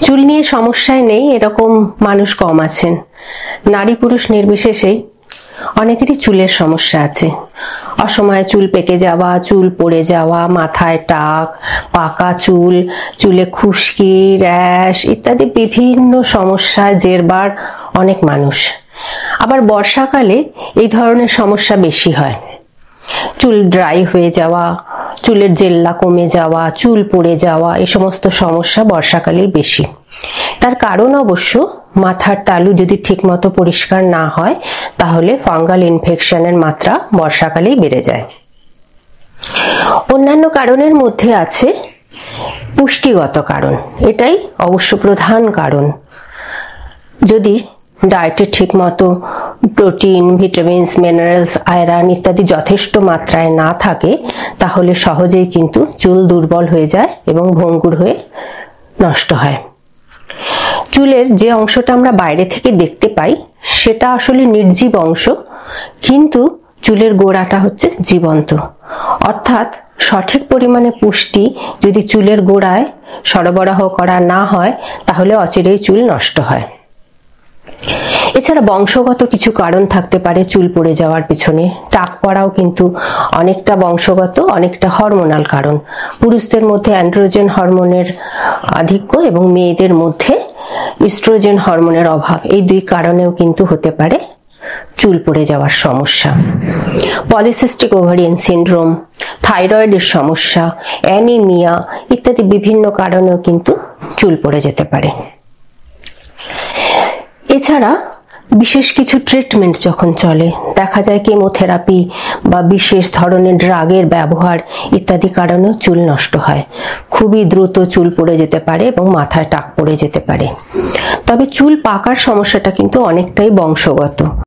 চুল নিয়ে সমস্যায় নেই এরকম মানুষ কম আছেন। নারী পুরুষ নির্বিশেষেই অনেকেরই চুলের সমস্যা আছে। অসময়ে চুল পেকে যাওয়া, চুল পড়ে যাওয়া, মাথায় টাক, পাকা চুল, চুলে খুশকি, র্যাশ ইত্যাদি বিভিন্ন সমস্যায় জেরবার অনেক মানুষ। আবার বর্ষাকালে এই ধরনের সমস্যা বেশি হয়। চুল ড্রাই হয়ে যাওয়া, চুলের জেল্লা কমে যাওয়া, চুল পড়ে যাওয়া, এই সমস্ত সমস্যা বর্ষাকালেই বেশি। তার কারণ অবশ্য মাথার তালু যদি ঠিকমতো পরিষ্কার না হয় তাহলে ফাঙ্গাল ইনফেকশনের মাত্রা বর্ষাকালেই বেড়ে যায়। অন্যান্য কারণের মধ্যে আছে পুষ্টিগত কারণ, এটাই অবশ্য প্রধান কারণ। যদি ডায়েটে ঠিকমতো প্রোটিন, ভিটামিনস, মিনারেলস, আয়রন ইত্যাদি যথেষ্ট মাত্রায় না থাকে তাহলে সহজেই কিন্তু চুল দুর্বল হয়ে যায় এবং ভঙ্গুর হয়ে নষ্ট হয়। চুলের যে অংশটা আমরা বাইরে থেকে দেখতে পাই সেটা আসলে নির্জীব অংশ, কিন্তু চুলের গোড়াটা হচ্ছে জীবন্ত। অর্থাৎ সঠিক পরিমাণে পুষ্টি যদি চুলের গোড়ায় সরবরাহ করা না হয় তাহলে অচিরেই চুল নষ্ট হয়। এছাড়া বংশগত কিছু কারণ থাকতে পারে চুল পড়ে যাওয়ার পিছনে। টাক পড়াও কিন্তু অনেকটা বংশগত, অনেকটা হরমোনাল কারণ। পুরুষদের মধ্যে অ্যান্ড্রোজেন হরমোনের আধিক্য এবং মেয়েদের মধ্যে ইস্ট্রোজেন হরমোনের অভাব, এই দুই কারণেও কিন্তু হতে পারে চুল পড়ে যাওয়ার সমস্যা। পলিসিস্টিক ওভারিয়ান সিনড্রোম, থাইরয়েডের সমস্যা, অ্যানিমিয়া ইত্যাদি বিভিন্ন কারণেও কিন্তু চুল পড়ে যেতে পারে। এছাড়া বিশেষ কিছু ট্রিটমেন্ট যখন চলে, দেখা যায় কেমোথেরাপি বা বিশেষ ধরনের ড্রাগের ব্যবহার ইত্যাদি কারণেও চুল নষ্ট হয়। খুবই দ্রুত চুল পড়ে যেতে পারে এবং মাথায় টাক পড়ে যেতে পারে। তবে চুল পাকার সমস্যাটা কিন্তু অনেকটাই বংশগত।